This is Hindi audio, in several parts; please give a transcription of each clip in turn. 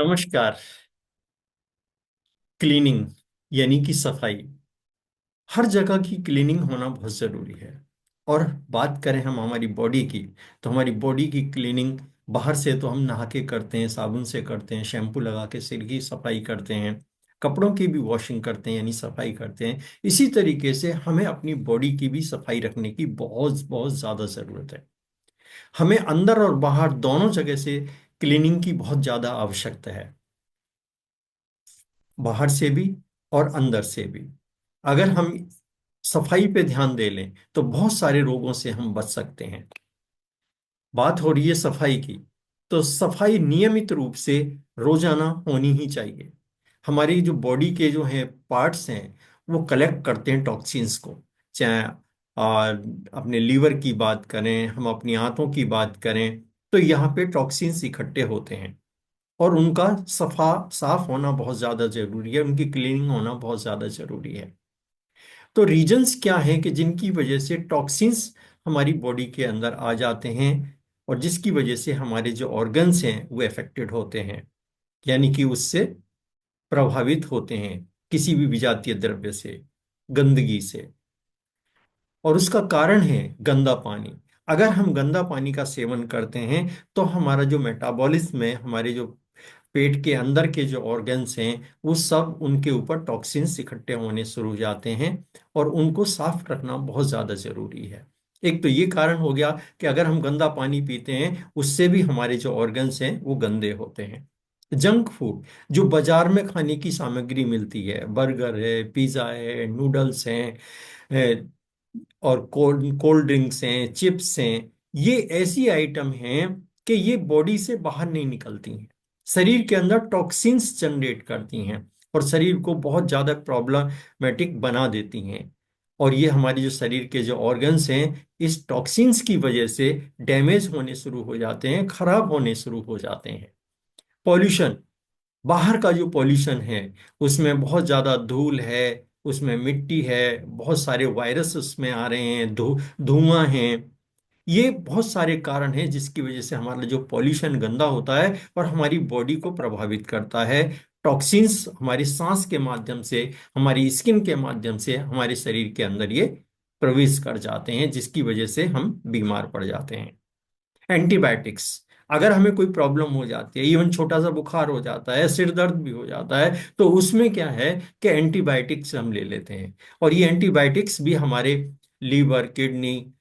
नमस्कार। क्लीनिंग यानी कि सफाई, हर जगह की क्लीनिंग होना बहुत जरूरी है। और बात करें हम हमारी बॉडी की, तो हमारी बॉडी की क्लीनिंग बाहर से तो हम नहा के करते हैं, साबुन से करते हैं, शैम्पू लगा के सिर की सफाई करते हैं, कपड़ों की भी वॉशिंग करते हैं यानी सफाई करते हैं। इसी तरीके से हमें अपनी बॉडी की भी सफाई रखने की बहुत बहुत ज्यादा जरूरत है। हमें अंदर और बाहर दोनों जगह से क्लीनिंग की बहुत ज्यादा आवश्यकता है, बाहर से भी और अंदर से भी। अगर हम सफाई पे ध्यान दे लें तो बहुत सारे रोगों से हम बच सकते हैं। बात हो रही है सफाई की, तो सफाई नियमित रूप से रोजाना होनी ही चाहिए। हमारी जो बॉडी के जो है पार्ट्स हैं, वो कलेक्ट करते हैं टॉक्सिन्स को। चाहे और अपने लीवर की बात करें, हम अपनी आंतों की बात करें, तो यहाँ पे टॉक्सिन्स इकट्ठे होते हैं और उनका साफ होना बहुत ज्यादा जरूरी है, उनकी क्लीनिंग होना बहुत ज्यादा जरूरी है। तो रीजंस क्या हैं कि जिनकी वजह से टॉक्सिन्स हमारी बॉडी के अंदर आ जाते हैं और जिसकी वजह से हमारे जो ऑर्गन्स हैं वो अफेक्टेड होते हैं, यानी कि उससे प्रभावित होते हैं, किसी भी विजातीय द्रव्य से, गंदगी से। और उसका कारण है गंदा पानी। अगर हम गंदा पानी का सेवन करते हैं तो हमारा जो मेटाबॉलिज्म है, हमारे जो पेट के अंदर के जो ऑर्गन्स हैं, वो सब उनके ऊपर टॉक्सिन्स इकट्ठे होने शुरू हो जाते हैं और उनको साफ रखना बहुत ज्यादा जरूरी है। एक तो ये कारण हो गया कि अगर हम गंदा पानी पीते हैं उससे भी हमारे जो ऑर्गन्स हैं वो गंदे होते हैं। जंक फूड, जो बाजार में खाने की सामग्री मिलती है, बर्गर है, पिज्जा है, नूडल्स हैं, और कोल्ड कोल्ड ड्रिंक्स हैं, चिप्स हैं, ये ऐसी आइटम हैं कि ये बॉडी से बाहर नहीं निकलती हैं, शरीर के अंदर टॉक्सिन्स जनरेट करती हैं और शरीर को बहुत ज्यादा प्रॉब्लमेटिक बना देती हैं। और ये हमारे जो शरीर के जो ऑर्गन्स हैं, इस टॉक्सिन्स की वजह से डैमेज होने शुरू हो जाते हैं, खराब होने शुरू हो जाते हैं। पॉल्यूशन, बाहर का जो पॉल्यूशन है, उसमें बहुत ज्यादा धूल है, उसमें मिट्टी है, बहुत सारे वायरस उसमें आ रहे हैं, धुआं है। ये बहुत सारे कारण हैं जिसकी वजह से हमारा जो पॉल्यूशन गंदा होता है और हमारी बॉडी को प्रभावित करता है। टॉक्सिन्स हमारी सांस के माध्यम से, हमारी स्किन के माध्यम से हमारे शरीर के अंदर ये प्रवेश कर जाते हैं, जिसकी वजह से हम बीमार पड़ जाते हैं। एंटीबायोटिक्स, अगर हमें कोई प्रॉब्लम हो जाती है, इवन छोटा सा बुखार हो जाता है, सिर दर्द भी हो जाता है, तो उसमें क्या है कि एंटीबायोटिक्स हम ले लेते हैं। और ये एंटीबायोटिक्स भी हमारे लीवर, किडनी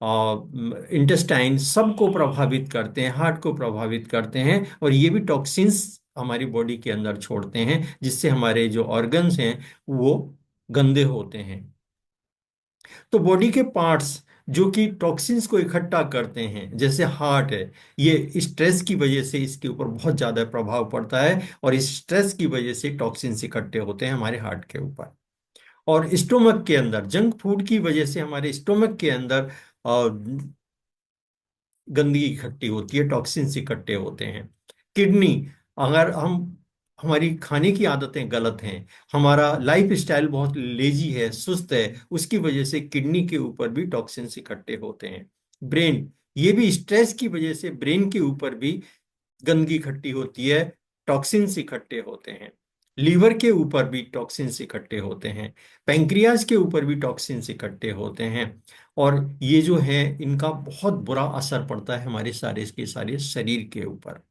और इंटेस्टाइन सबको प्रभावित करते हैं, हार्ट को प्रभावित करते हैं, और ये भी टॉक्सिन्स हमारी बॉडी के अंदर छोड़ते हैं, जिससे हमारे जो ऑर्गन्स हैं वो गंदे होते हैं। तो बॉडी के पार्ट्स जो कि टॉक्सिन्स को इकट्ठा करते हैं, जैसे हार्ट है, ये स्ट्रेस की वजह से इसके ऊपर बहुत ज्यादा प्रभाव पड़ता है और इस स्ट्रेस की वजह से टॉक्सिन्स इकट्ठे होते हैं हमारे हार्ट के ऊपर। और स्टोमक के अंदर जंक फूड की वजह से हमारे स्टोमक के अंदर गंदगी इकट्ठी होती है, टॉक्सिन्स इकट्ठे होते हैं। किडनी, अगर हम हमारी खाने की आदतें गलत हैं, हमारा लाइफ स्टाइल बहुत लेजी है, सुस्त है, उसकी वजह से किडनी के ऊपर भी टॉक्सिन्स इकट्ठे होते हैं। ब्रेन, ये भी स्ट्रेस की वजह से ब्रेन के ऊपर भी गंदगी इकट्ठी होती है, टॉक्सिन्स इकट्ठे होते हैं। लीवर के ऊपर भी टॉक्सिन्स इकट्ठे होते हैं, पैंक्रियाज के ऊपर भी टॉक्सिन्स इकट्ठे होते हैं। और ये जो है, इनका बहुत बुरा असर पड़ता है हमारे सारे के सारे शरीर के ऊपर।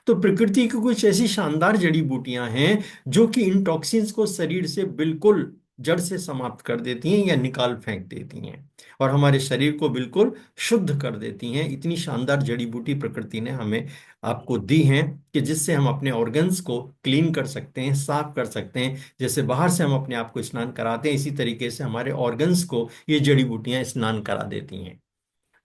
तो प्रकृति की कुछ ऐसी शानदार जड़ी बूटियां हैं जो कि इन टॉक्सिन्स को शरीर से बिल्कुल जड़ से समाप्त कर देती हैं या निकाल फेंक देती हैं और हमारे शरीर को बिल्कुल शुद्ध कर देती हैं। इतनी शानदार जड़ी बूटी प्रकृति ने हमें आपको दी हैं कि जिससे हम अपने ऑर्गन्स को क्लीन कर सकते हैं, साफ कर सकते हैं। जैसे बाहर से हम अपने आप को स्नान कराते हैं, इसी तरीके से हमारे ऑर्गन्स को ये जड़ी बूटियां स्नान करा देती हैं।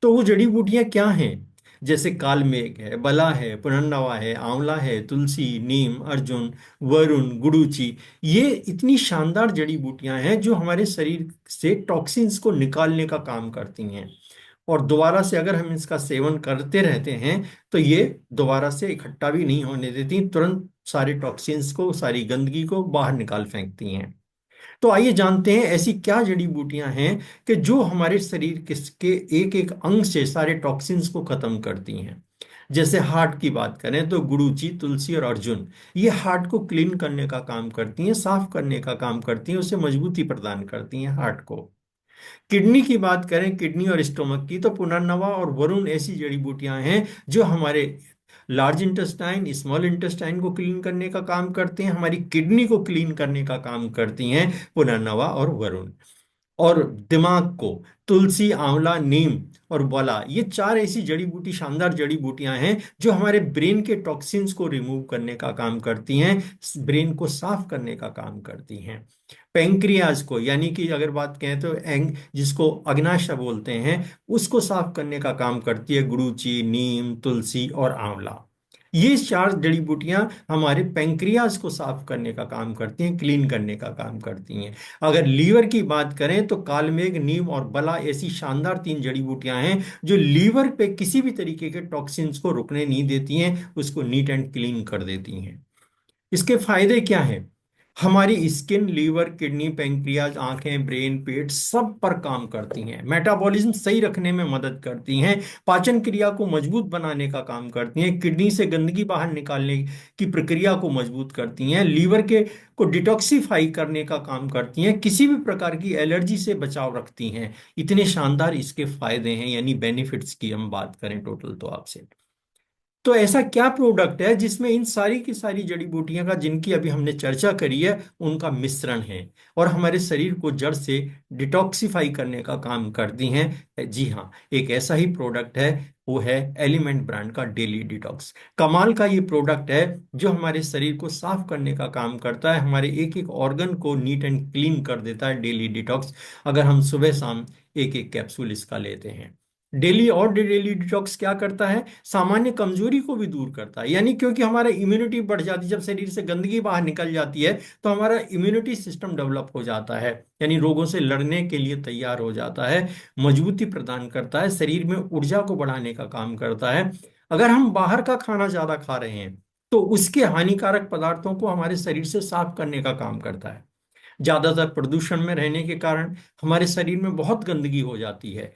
तो वो जड़ी बूटियां क्या हैं? जैसे काल मेघ है, बला है, पुनर्नवा है, आंवला है, तुलसी, नीम, अर्जुन, वरुण, गुडूची। ये इतनी शानदार जड़ी बूटियां हैं जो हमारे शरीर से टॉक्सिन्स को निकालने का काम करती हैं। और दोबारा से अगर हम इसका सेवन करते रहते हैं तो ये दोबारा से इकट्ठा भी नहीं होने देती, तुरंत सारे टॉक्सिन्स को, सारी गंदगी को बाहर निकाल फेंकती हैं। तो आइए जानते हैं ऐसी क्या जड़ी बूटियां हैं कि जो हमारे शरीर के एक एक अंग से सारे टॉक्सिन्स को खत्म करती हैं। जैसे हार्ट की बात करें तो गुडुचि, तुलसी और अर्जुन, ये हार्ट को क्लीन करने का काम करती हैं, साफ करने का काम करती हैं, उसे मजबूती प्रदान करती हैं हार्ट को। किडनी की बात करें, किडनी और स्टोमक की, तो पुनर्नवा और वरुण ऐसी जड़ी बूटियां हैं जो हमारे लार्ज इंटेस्टाइन, स्मॉल इंटेस्टाइन को क्लीन करने का काम करते हैं, हमारी किडनी को क्लीन करने का काम करती हैं पुनर्नवा और वरुण। और दिमाग को तुलसी, आंवला, नीम और बला, ये चार ऐसी जड़ी बूटी, शानदार जड़ी बूटियां हैं जो हमारे ब्रेन के टॉक्सिन्स को रिमूव करने का काम करती हैं, ब्रेन को साफ करने का काम करती हैं। पेंक्रियाज को, यानी कि अगर बात कहें तो जिसको अग्नाशय बोलते हैं, उसको साफ करने का काम करती है गुडुचि, नीम, तुलसी और आंवला। ये चार जड़ी बूटियां हमारे पेंक्रियाज को साफ करने का काम करती हैं, क्लीन करने का काम करती हैं। अगर लीवर की बात करें तो कालमेघ, नीम और बला ऐसी शानदार तीन जड़ी बूटियां हैं जो लीवर पे किसी भी तरीके के टॉक्सिन्स को रुकने नहीं देती हैं, उसको नीट एंड क्लीन कर देती हैं। इसके फायदे क्या हैं? हमारी स्किन, लीवर, किडनी, पैंक्रियाज, आंखें, ब्रेन, पेट सब पर काम करती हैं, मेटाबॉलिज्म सही रखने में मदद करती हैं, पाचन क्रिया को मजबूत बनाने का काम करती हैं, किडनी से गंदगी बाहर निकालने की प्रक्रिया को मजबूत करती हैं, लीवर के को डिटॉक्सिफाई करने का काम करती हैं, किसी भी प्रकार की एलर्जी से बचाव रखती हैं। इतने शानदार इसके फायदे हैं, यानी बेनिफिट्स की हम बात करें टोटल तो आपसे। तो ऐसा क्या प्रोडक्ट है जिसमें इन सारी की सारी जड़ी बूटियां का, जिनकी अभी हमने चर्चा करी है, उनका मिश्रण है और हमारे शरीर को जड़ से डिटॉक्सिफाई करने का काम करती हैं? जी हाँ, एक ऐसा ही प्रोडक्ट है, वो है एलिमेंट ब्रांड का डेली डिटॉक्स। कमाल का ये प्रोडक्ट है जो हमारे शरीर को साफ करने का काम करता है, हमारे एक एक ऑर्गन को नीट एंड क्लीन कर देता है डेली डिटॉक्स, अगर हम सुबह शाम एक एक कैप्सूल इसका लेते हैं। डेली और डेली डिटॉक्स क्या करता है? सामान्य कमजोरी को भी दूर करता है, यानी क्योंकि हमारा इम्यूनिटी बढ़ जाती है, जब शरीर से गंदगी बाहर निकल जाती है तो हमारा इम्यूनिटी सिस्टम डेवलप हो जाता है, यानी रोगों से लड़ने के लिए तैयार हो जाता है, मजबूती प्रदान करता है, शरीर में ऊर्जा को बढ़ाने का काम करता है। अगर हम बाहर का खाना ज्यादा खा रहे हैं तो उसके हानिकारक पदार्थों को हमारे शरीर से साफ करने का काम करता है। ज्यादातर प्रदूषण में रहने के कारण हमारे शरीर में बहुत गंदगी हो जाती है,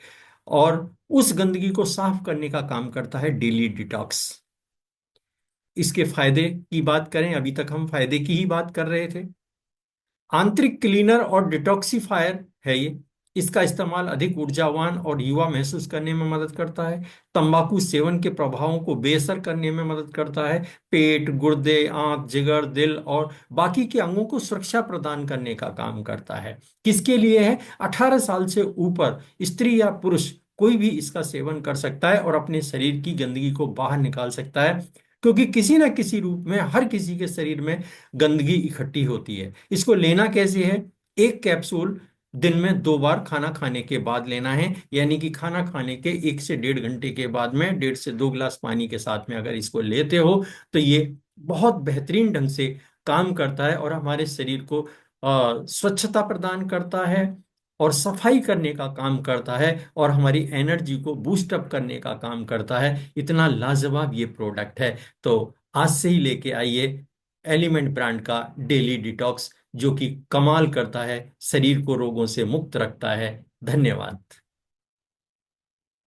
और उस गंदगी को साफ करने का काम करता है डेली डिटॉक्स। इसके फायदे की बात करें, अभी तक हम फायदे की ही बात कर रहे थे। आंतरिक क्लीनर और डिटॉक्सिफायर है ये। इसका इस्तेमाल अधिक ऊर्जावान और युवा महसूस करने में मदद करता है। तंबाकू सेवन के प्रभावों को बेअसर करने में मदद करता है। पेट, गुर्दे, आंख, जिगर, दिल और बाकी के अंगों को सुरक्षा प्रदान करने का काम करता है। किसके लिए है? 18 साल से ऊपर स्त्री या पुरुष कोई भी इसका सेवन कर सकता है और अपने शरीर की गंदगी को बाहर निकाल सकता है, क्योंकि किसी ना किसी रूप में हर किसी के शरीर में गंदगी इकट्ठी होती है। इसको लेना कैसे है? एक कैप्सूल दिन में 2 बार खाना खाने के बाद लेना है, यानी कि खाना खाने के 1 से 1.5 घंटे के बाद में 1.5 से 2 गिलास पानी के साथ में अगर इसको लेते हो तो ये बहुत बेहतरीन ढंग से काम करता है और हमारे शरीर को स्वच्छता प्रदान करता है और सफाई करने का काम करता है और हमारी एनर्जी को बूस्ट अप करने का काम करता है। इतना लाजवाब ये प्रोडक्ट है। तो आज से ही लेके आइए एलिमेंट ब्रांड का डेली डिटॉक्स, जो कि कमाल करता है, शरीर को रोगों से मुक्त रखता है। धन्यवाद।